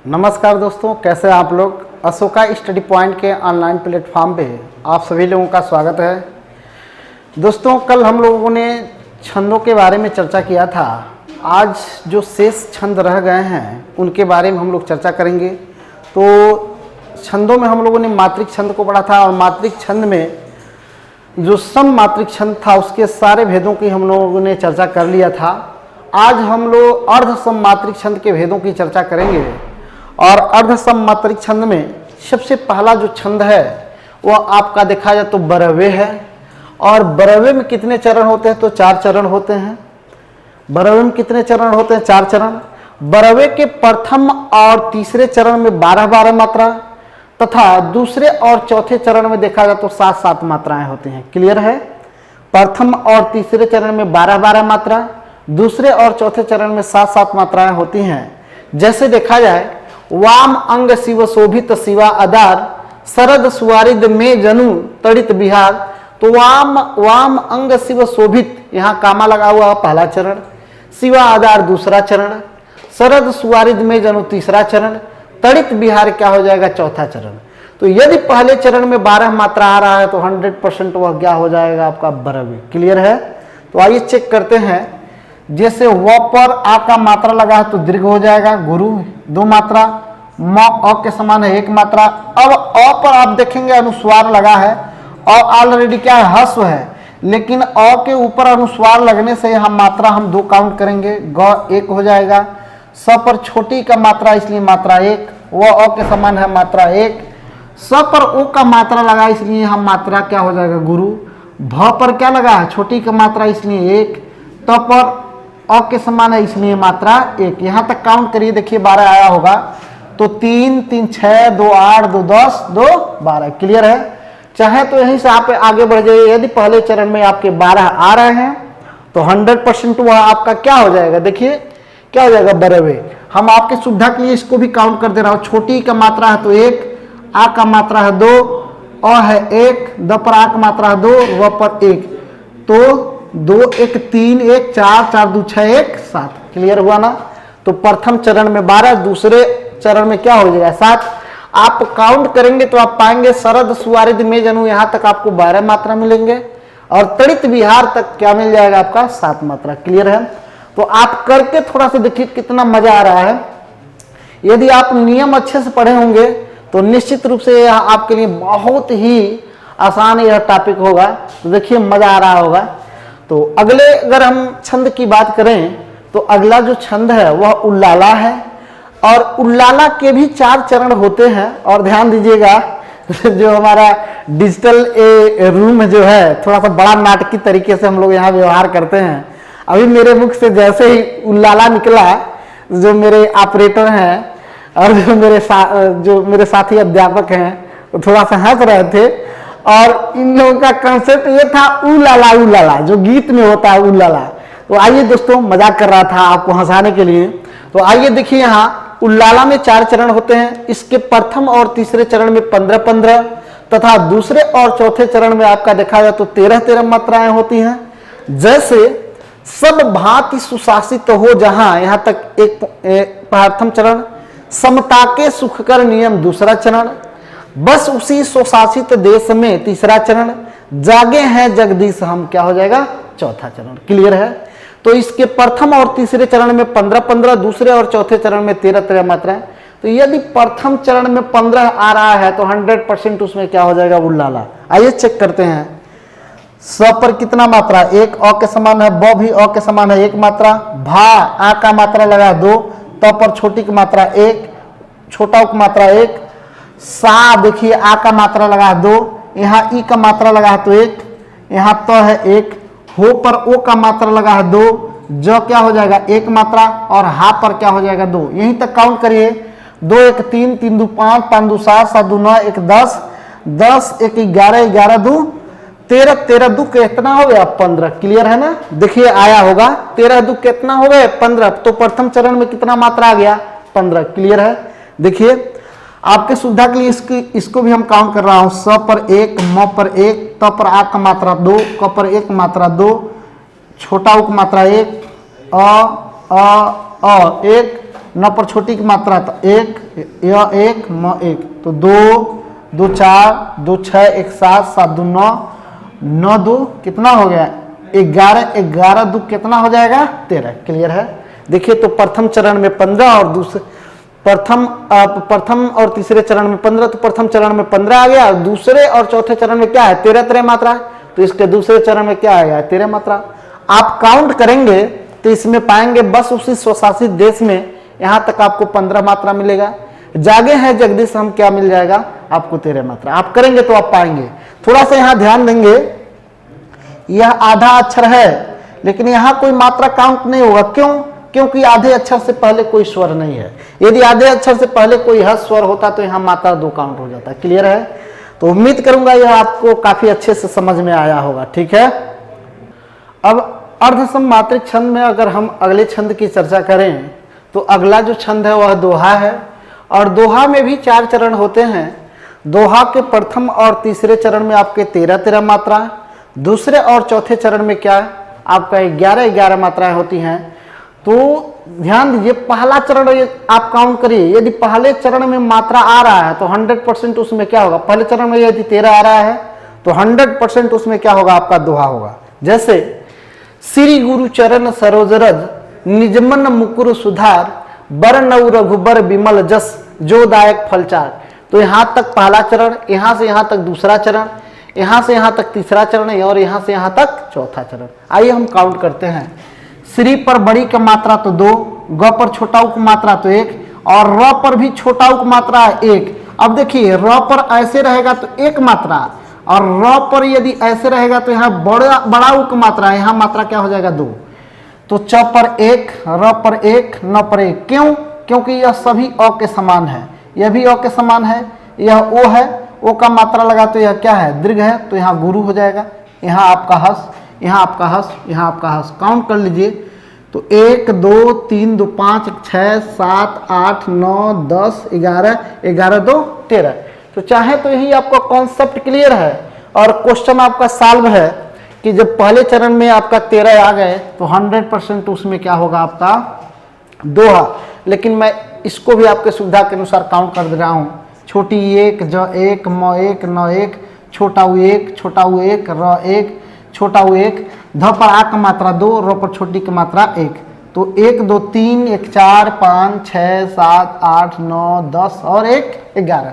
नमस्कार दोस्तों, कैसे हैं आप लोग। अशोका स्टडी पॉइंट के ऑनलाइन प्लेटफॉर्म पे आप सभी लोगों का स्वागत है। दोस्तों, कल हम लोगों ने छंदों के बारे में चर्चा किया था। आज जो शेष छंद रह गए हैं उनके बारे में हम लोग चर्चा करेंगे। तो छंदों में हम लोगों ने मात्रिक छंद को पढ़ा था और मात्रिक छंद में जो सम मात्रिक छंद था उसके सारे भेदों की हम लोगों ने चर्चा कर लिया था। आज हम लोग अर्ध सम मात्रिक छंद के भेदों की चर्चा करेंगे। और अर्ध सम मात्रिक छंद में सबसे पहला जो छंद है वह आपका देखा जाए तो बरवे है। और बरवे में कितने चरण होते हैं? तो 4 चरण होते हैं। बरवे में कितने चरण होते हैं? 4 चरण। बरवे के प्रथम और तीसरे चरण में 12-12 मात्रा तथा दूसरे और चौथे चरण में देखा जाए तो 7-7 मात्राएं होती हैं। क्लियर है? प्रथम और तीसरे चरण में 12-12 मात्रा, दूसरे और चौथे चरण में 7-7 मात्राएं होती हैं। जैसे देखा जाए, वाम अंग शिव शोभित शिवा आधार शरद सुवारिद में जनु तड़ित बिहार। तो वाम अंग शिव शोभित, यहाँ कामा लगा हुआ पहला चरण, शिवा आधार दूसरा चरण, शरद सुवारिद में जनु तीसरा चरण, तड़ित बिहार क्या हो जाएगा? चौथा चरण। तो यदि पहले चरण में 12 मात्रा आ रहा है तो 100% वह क्या हो जाएगा? आपका बरवे। क्लियर है? तो आइए चेक करते हैं। जैसे व पर आ का मात्रा लगा है तो दीर्घ हो जाएगा, गुरु 2 मात्रा, म अ के समान है 1 मात्रा। अब अ पर आप देखेंगे अनुस्वार लगा है और ऑलरेडी क्या है? हस्व है, लेकिन अ के ऊपर अनुस्वार लगने से यहाँ मात्रा हम 2 काउंट करेंगे, ग 1 हो जाएगा। स पर छोटी का मात्रा इसलिए मात्रा 1, व अ के समान है मात्रा 1। स पर ओ का मात्रा लगा इसलिए हम मात्रा क्या हो जाएगा? गुरु। भ पर क्या लगा है? छोटी का मात्रा इसलिए 1। त पर अ के समान है इसलिए मात्रा 1। यहाँ तक काउंट करिए, देखिए 12 आया होगा। तो 3, 3, 6, 2, 8, 2, 10, 2, 12। क्लियर है? चाहे तो यहीं से आप आगे बढ़ जाइए। यदि पहले चरण में आपके 12 आ रहे हैं तो 100% वह आपका क्या हो जाएगा? देखिए क्या हो जाएगा? बरवे। हम आपके सुविधा के लिए इसको भी काउंट कर दे रहा हूँ। छोटी का मात्रा है तो 1, आ का मात्रा है 2, अ है 1, द पर आ का मात्रा है 2, व पर 1। तो 2, 1, 3, 1, 4, 4, 2, 6, 1, 7। क्लियर हुआ ना? तो प्रथम चरण में 12, दूसरे चरण में क्या हो जाएगा? 7। आप काउंट करेंगे तो आप पाएंगे शरद सुवारिद में जनु, यहाँ तक आपको 12 मात्रा मिलेंगे और तड़ित बिहार तक क्या मिल जाएगा? आपका 7 मात्रा। क्लियर है? तो आप करके थोड़ा सा देखिए कितना मजा आ रहा है। यदि आप नियम अच्छे से पढ़े होंगे तो निश्चित रूप से यह आपके लिए बहुत ही आसान यह टॉपिक होगा। तो देखिए मजा आ रहा होगा। तो अगले अगर हम छंद की बात करें तो अगला जो छंद है वह उल्लाला है। और उल्लाला के भी 4 चरण होते हैं। और ध्यान दीजिएगा, जो हमारा डिजिटल रूम जो है थोड़ा सा बड़ा नाटकीय तरीके से हम लोग यहाँ व्यवहार करते हैं। अभी मेरे मुख से जैसे ही उल्लाला निकला, जो मेरे ऑपरेटर हैं और जो मेरे साथी अध्यापक हैं वो थोड़ा सा हंस रहे थे। और इन लोगों का कंसेप्ट ये था उल्लाला उल्लाला, जो गीत में होता है उल्लाला। तो आइए दोस्तों, मजाक कर रहा था आपको हंसाने के लिए। तो आइए देखिए, यहाँ उल्लाला में 4 चरण होते हैं। इसके प्रथम और तीसरे चरण में 15-15 तथा दूसरे और चौथे चरण में आपका देखा जाए तो 13-13 मात्राएं होती हैं। जैसे सब भांति सुशासित हो जहां, यहां तक एक प्रथम चरण, समता के सुखकर नियम दूसरा चरण, बस उसी सुशासित देश में तीसरा चरण, जागे हैं जगदीश हम क्या हो जाएगा? चौथा चरण। क्लियर है? तो इसके प्रथम और तीसरे चरण में 15-15, दूसरे और चौथे चरण में 13-13 मात्राएं। तो यदि प्रथम चरण में 15 आ रहा है तो 100% उसमें क्या हो जाएगा? उल्लाला। आइए चेक करते हैं। स पर कितना मात्रा? 1, अ के समान है, ब भी अ के समान है 1 मात्रा, भा आ का मात्रा लगा 2, त पर छोटी की मात्रा 1, छोटा की मात्रा 1, सा देखिए आ का मात्रा लगा 2, यहाँ ई का मात्रा लगा है तो 1, यहाँ त है 1, हो पर ओ का मात्रा लगा है 2, ज क्या हो जाएगा? 1 मात्रा, और हा पर क्या हो जाएगा? 2। यहीं तक काउंट करिए। 2, 1, 3, 3, 2, 5, 5, 2, 7, 7, 2, 9, 1, 10, 10, 1, 11, 11, 2, 13, 13, 2 कितना हो गया? 15। क्लियर है ना? देखिए आया होगा 13, 2 कितना हो गए? 15। तो प्रथम चरण में कितना मात्रा आ गया? 15। क्लियर है? देखिए आपके सुविधा के लिए इसको भी हम काउंट कर रहा हूं। स पर 1, म पर 1, त पर आ का मात्रा 2, क पर 1 मात्रा 2, छोटा उ की मात्रा 1, अ 1, न पर छोटी की मात्रा तो एक, यह एक, म एक, तो 2 2 4 2 6 1 7 7 2 9 9 2 कितना हो गया 11 11 2 कितना हो जाएगा 13। क्लियर है। देखिए तो प्रथम चरण में 15 और दूसरे प्रथम और तीसरे चरण में 15, तो प्रथम चरण में 15 आ गया और दूसरे और चौथे चरण में क्या है 13 मात्रा, तो इसके दूसरे चरण में क्या आएगा 13 मात्रा। आप काउंट करेंगे तो इसमें पाएंगे बस उसी स्वशासित देश में यहां तक आपको 15 मात्रा मिलेगा। जागे हैं जगदीश हम क्या मिल जाएगा आपको 13 मात्रा। आप करेंगे तो आप पाएंगे। थोड़ा सा यहां ध्यान देंगे, यह आधा अक्षर है लेकिन यहां कोई मात्रा काउंट नहीं होगा। क्यों? क्योंकि आधे अक्षर से पहले कोई स्वर नहीं है। यदि आधे अक्षर से पहले कोई हस्त स्वर होता तो यहां मात्रा 2 काउंट हो जाता। क्लियर है। तो उम्मीद करूंगा यह आपको काफी अच्छे से समझ में आया होगा। ठीक है। अब अर्धसम मात्रिक छंद में अगर हम अगले छंद की चर्चा करें तो अगला जो छंद है वह दोहा है, और दोहा में भी 4 चरण होते हैं। दोहा के प्रथम और तीसरे चरण में आपके 13 मात्रा, दूसरे और चौथे चरण में क्या आपका 11 मात्राएं होती हैं। तो ध्यान दीजिए, पहला चरण आप काउंट करिए, यदि पहले चरण में मात्रा आ रहा है तो 100% उसमें क्या होगा, पहले चरण में यदि 13 आ रहा है तो 100% उसमें क्या होगा आपका दोहा होगा। जैसे श्री गुरु चरण सरोज रज निजमन मुकुर सुधार बर नौ रघुबर विमल जस जो दायक फलचार। तो यहां तक पहला चरण, यहां से यहां तक दूसरा चरण, यहां से यहां तक तीसरा चरण है और यहां से यहां तक चौथा चरण। आइए हम काउंट करते हैं। श्री पर बड़ी का मात्रा तो 2, ग पर छोटा उ की मात्रा तो 1 और र पर भी छोटा उ की मात्रा 1। अब देखिए र पर ऐसे रहेगा तो 1 मात्रा और र पर यदि ऐसे रहेगा तो यहाँ बड़ा उ की मात्रा है, यहाँ मात्रा क्या हो जाएगा 2। तो च पर 1, र पर 1, न पर 1। क्यों? क्योंकि यह सभी अ के समान है, यह भी अ के समान है, यह ओ है, ओ का मात्रा लगा तो यह क्या है दीर्घ है, तो यहाँ गुरु हो जाएगा। यहाँ आपका हस, यहाँ आपका हस, यहाँ आपका हस। काउंट कर लीजिए तो 1 2 3 2 5 6 7 8 9 10 11 11 2 13। तो चाहे तो यही आपका कॉन्सेप्ट क्लियर है और क्वेश्चन आपका सॉल्व है कि जब पहले चरण में आपका 13 आ गए तो 100% उसमें क्या होगा आपका दोहा। लेकिन मैं इसको भी आपके सुविधा के अनुसार काउंट कर दे रहा हूँ। छोटी 1 ज 1 म 1 न 1, छोटा उ 1 छोटा उ 1 र 1 छोटा उ 1, ध पर आ का मात्रा 2, र पर छोटी की मात्रा 1। तो 1 2 3 1 4 5 6 7 8 9 10 और 1 11।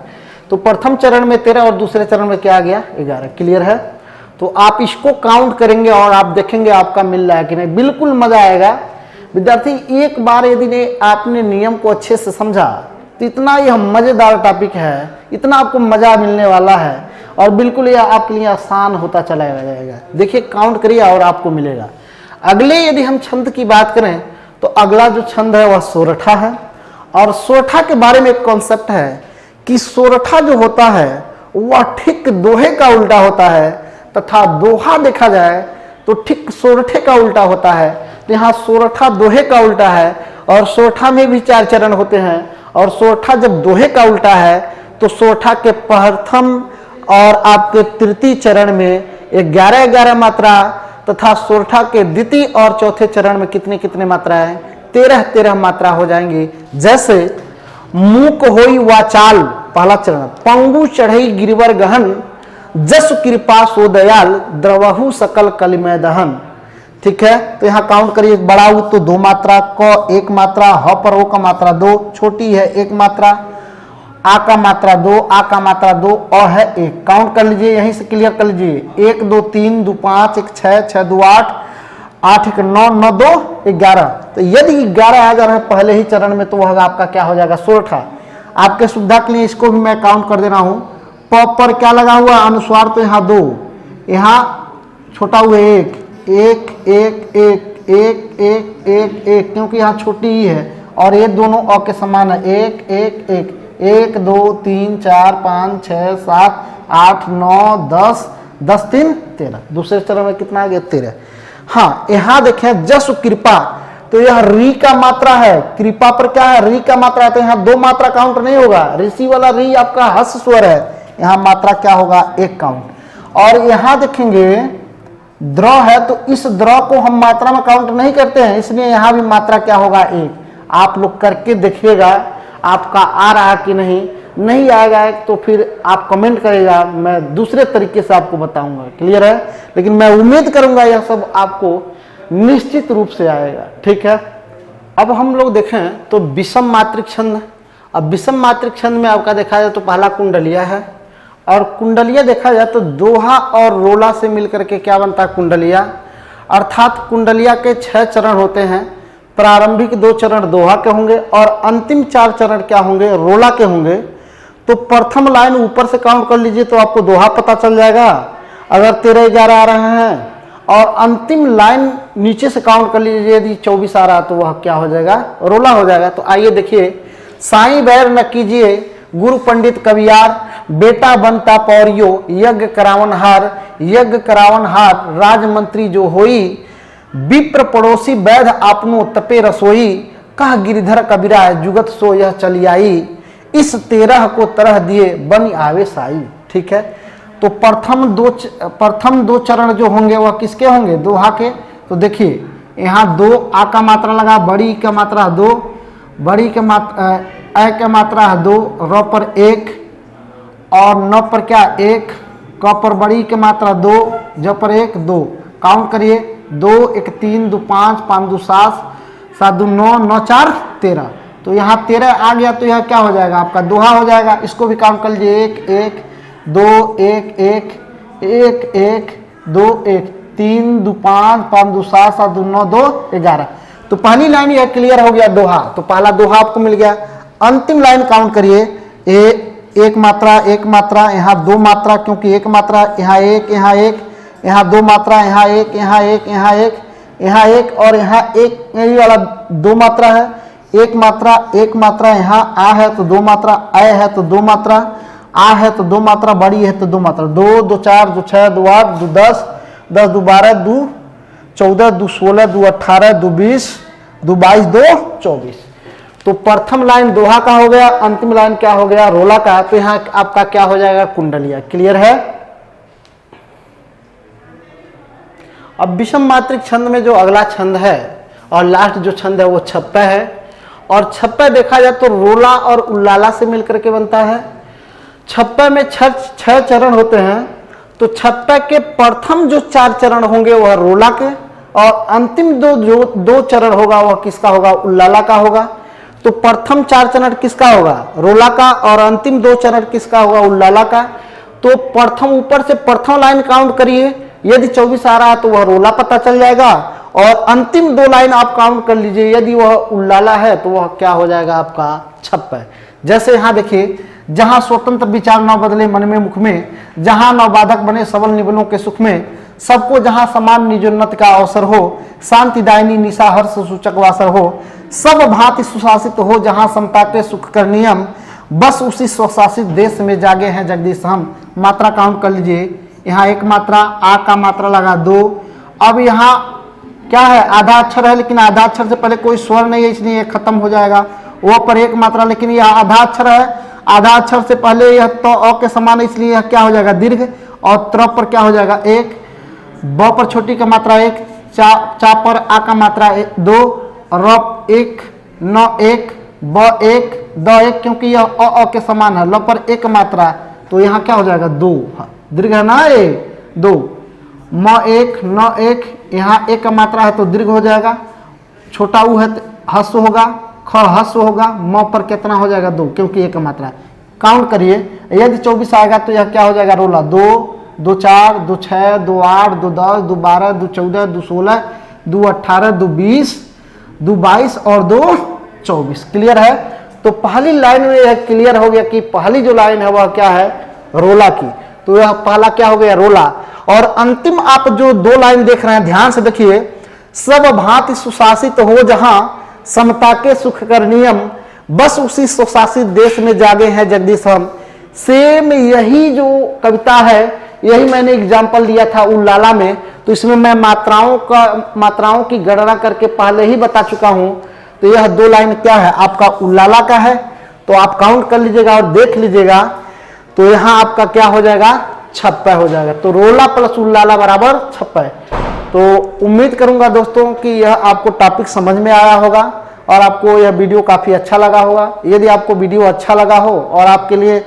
तो प्रथम चरण में 13 और दूसरे चरण में क्या आ गया 11। क्लियर है। तो आप इसको काउंट करेंगे और आप देखेंगे आपका मिल रहा है कि नहीं, बिल्कुल मजा आएगा। विद्यार्थी एक बार यदि आपने नियम को अच्छे से समझा तो इतना यह मजेदार टॉपिक है, इतना आपको मजा मिलने वाला है और बिल्कुल यह आपके लिए आसान होता चला जाएगा। देखिए काउंट करिए और आपको मिलेगा। अगले यदि हम छंद की बात करें तो अगला जो छंद है वह सोरठा है, और सोरठा के बारे में एक कॉन्सेप्ट है कि सोरठा जो होता है वह ठीक दोहे का उल्टा होता है, तथा दोहा देखा जाए तो ठीक सोरठे का उल्टा होता है। तो यहाँ सोरठा दोहे का उल्टा है और सोरठा में भी 4 चरण होते हैं, और सोरठा जब दोहे का उल्टा है तो सोरठा के प्रथम और आपके तृतीय चरण में 11 मात्रा, तथा सोरठा के द्वितीय और चौथे चरण में कितने मात्राएं 13 मात्रा हो जाएंगी। जैसे मूक होई वाचाल पहला चरण, पंगु चढ़ई गिरवर गहन जस कृपा सो दयाल द्रवहु सकल कलिमय दहन। ठीक है। तो यहाँ काउंट करिए, बड़ा उ तो 2 मात्रा, क 1 मात्रा, ह पर ओ का मात्रा 2, छोटी है 1 मात्रा, आ का मात्रा 2, आ का मात्रा 2, अ है 1। काउंट कर लीजिए, यहीं से क्लियर कर लीजिए। 1 2 3 2 5 1 6 6 2 8 8 1 9 9 2 11। तो यदि 11 आ जा रहा है पहले ही चरण में तो वह आपका क्या हो जाएगा सोरठा। आपके सुविधा के लिए इसको भी मैं काउंट कर दे रहा हूँ। प पर क्या लगा हुआ अनुस्वार तो यहाँ 2, यहाँ छोटा हुआ 1 1 1 1 1 1 1 1, क्योंकि यहाँ छोटी ही है और ये दोनों अ के समान है। 1 1 1 1 2 3 4 5 6 7 8 9 10 10 3 13। दूसरे चरण में कितना आ गया 13। हाँ, यहाँ देखें जस कृपा, तो यह री का मात्रा है, कृपा पर क्या है री का मात्रा है, तो यहाँ 2 मात्रा काउंट नहीं होगा। ऋषि वाला री आपका हस स्वर है, यहाँ मात्रा क्या होगा 1 काउंट। और यहाँ देखेंगे द्र है, तो इस द्र को हम मात्रा में काउंट नहीं करते हैं, इसलिए यहाँ भी मात्रा क्या होगा 1। आप लोग करके देखिएगा आपका आ रहा कि नहीं आएगा तो फिर आप कमेंट करेगा, मैं दूसरे तरीके से आपको बताऊंगा। क्लियर है? लेकिन मैं उम्मीद करूंगा यह सब आपको निश्चित रूप से आएगा। ठीक है, अब हम लोग देखें तो विषम मात्रिक छंद। अब विषम मात्रिक छंद में आपका देखा जाए तो पहला कुंडलिया है, और कुंडलिया देखा जाए तो दोहा और रोला से मिलकर के क्या बनता है कुंडलिया। अर्थात कुंडलिया के 6 चरण होते हैं। प्रारंभिक 2 चरण दोहा के होंगे और अंतिम 4 चरण क्या होंगे, रोला के होंगे। तो प्रथम लाइन ऊपर से काउंट कर लीजिए तो आपको दोहा पता चल जाएगा अगर 13-11 आ रहे हैं, और अंतिम लाइन नीचे से काउंट कर लीजिए यदि 24 आ रहा तो वह क्या हो जाएगा, रोला हो जाएगा। तो आइए देखिए, साईं बैर न कीजिए गुरु पंडित कवियार, बेटा बनता पौरियो यज्ञ करावन हार राजमंत्री जो होई, विप्र पड़ोसी वैध आपनो तपे रसोई, कह गिरिधर कबीरा जुगत सो यह चली आई, इस 13 को तरह दिए बन आवे साई। ठीक है, तो प्रथम दो चरण जो होंगे वह किसके होंगे, दोहा के। तो देखिए यहाँ 2 आ का मात्रा लगा, बड़ी का मात्रा 2, बड़ी के मात्रा ए का मात्रा है 2, र पर 1 और न पर क्या 1, क पर बड़ी के मात्रा 2, ज पर 1 2। काउंट करिए 2 1 3 2 5 5 2 7 7 2 9 9 4 13। तो यहाँ 13 आ गया तो यह क्या हो जाएगा आपका दोहा हो जाएगा। इसको भी काउंट कर लीजिए 1 1 2 1 1 1 1 2 1 3 2 5 5 2 7 7 2 9 2 11। तो पहली लाइन यह क्लियर हो गया दोहा, तो पहला दोहा आपको मिल गया। अंतिम लाइन काउंट करिए, एक मात्रा यहाँ 2 मात्रा, क्योंकि 1 मात्रा यहाँ 1 यहाँ 1 यहाँ 2 मात्रा यहाँ 1 यहाँ 1 यहाँ 1 यहाँ 1 और यहाँ 1 यही वाला 2 मात्रा है। 1 मात्रा यहाँ आ है तो 2 मात्रा, ए है तो 2 मात्रा, आ है तो 2 मात्रा, बड़ी है तो 2 मात्रा। 2 2 4 2 6 2 8 2 10 10 2 12 2 14 2 16 2 18 2 20 2 22 2 24। तो प्रथम लाइन दोहा का हो गया, अंतिम लाइन क्या हो गया, रोला का। तो यहाँ आपका क्या हो जाएगा, कुंडलिया। क्लियर है? अब विषम मात्रिक छंद में जो अगला छंद है और लास्ट जो छंद है वो छप्पा है, और छप्पा देखा जाए तो रोला और उल्लाला से मिलकर के बनता है। छप्पा में 6 चरण होते हैं। तो छप्पा के प्रथम जो 4 चरण होंगे वह रोला के, और अंतिम दो चरण होगा वह किसका होगा, उल्लाला का होगा। तो प्रथम 4 चरण किसका होगा, रोला का, और अंतिम 2 चरण किसका होगा, उल्लाला का। तो प्रथम ऊपर से प्रथम लाइन काउंट करिए, यदि 24 आ रहा है तो वह रोला पता चल जाएगा, और अंतिम 2 लाइन आप काउंट कर लीजिए, यदि वह उल्लाला है तो वह क्या हो जाएगा आपका छप्पा। जैसे यहाँ देखिए, जहां स्वतंत्र विचार न बदले मन में मुख में, जहां न बाधक बने सबल निबलों के सुख में, सबको जहां समान निजोन्नति का अवसर हो, शांति दायनी निशा हर्ष सूचक वासर हो, सब भांति सुशासित हो जहां समता के सुख कर नियम, बस उसी स्वशासित देश में जागे हैं जगदीश हम। मात्रा काउंट कर लीजिए, यहाँ 1 मात्रा, आ का मात्रा लगा 2। अब यहाँ क्या है, आधा अक्षर है, लेकिन आधा अक्षर से पहले कोई स्वर नहीं है इसलिए यह खत्म हो जाएगा। वो पर 1 मात्रा, लेकिन यह आधा अक्षर है, आधा अक्षर से पहले यह तो अ के समान है इसलिए यह क्या हो जाएगा दीर्घ, और त्र पर क्या हो जाएगा 1, ब पर छोटी का मात्रा 1, चा पर आ का मात्रा 2, र 1 न 1 ब 1 द 1, क्योंकि यह अ के समान है। ल पर 1 मात्रा, तो यहाँ क्या हो जाएगा 2, दीर्घ है ना ये 2। म 1 न 1, यहाँ 1 का मात्रा है तो दीर्घ हो जाएगा। छोटा ऊ है तो हस्व होगा, ख हस्व होगा। म पर कितना हो जाएगा 2, क्योंकि 1 का मात्रा। काउंट करिए, यदि 24 आएगा तो यह क्या हो जाएगा रोला। 2 2 4 2 6 2 8 2 10 2 12 2 14 2 16 2 18 2 20 2 22 और 2 24। क्लियर है? तो पहली लाइन में यह क्लियर हो गया कि पहली जो लाइन है वह क्या है, रोला की। तो यह पहला क्या हो गया, रोला। और अंतिम आप जो 2 लाइन देख रहे हैं ध्यान से देखिए, सब भांति सुशासित हो जहां समता के सुख कर नियम, बस उसी सुशासित देश में जागे हैं जगदीश हम। सेम यही जो कविता है, यही मैंने एग्जाम्पल दिया था उल्लाला में। तो इसमें मैं मात्राओं की गणना करके पहले ही बता चुका हूं। तो यह 2 लाइन क्या है, आपका उल्लाला का है। तो आप काउंट कर लीजिएगा और देख लीजिएगा, तो यहां आपका क्या हो जाएगा, छप्पा हो जाएगा। तो रोला प्लस उल्लाला बराबर छप्पा। तो उम्मीद करूंगा दोस्तों कि यह आपको टॉपिक समझ में आया होगा, और आपको यह वीडियो काफ़ी अच्छा लगा होगा। यदि आपको वीडियो अच्छा लगा हो और आपके लिए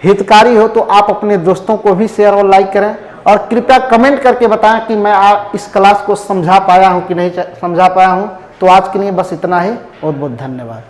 हितकारी हो तो आप अपने दोस्तों को भी शेयर और लाइक करें, और कृपया कमेंट करके बताएं कि मैं इस क्लास को समझा पाया हूं कि नहीं समझा पाया हूं। तो आज के लिए बस इतना ही। बहुत बहुत धन्यवाद।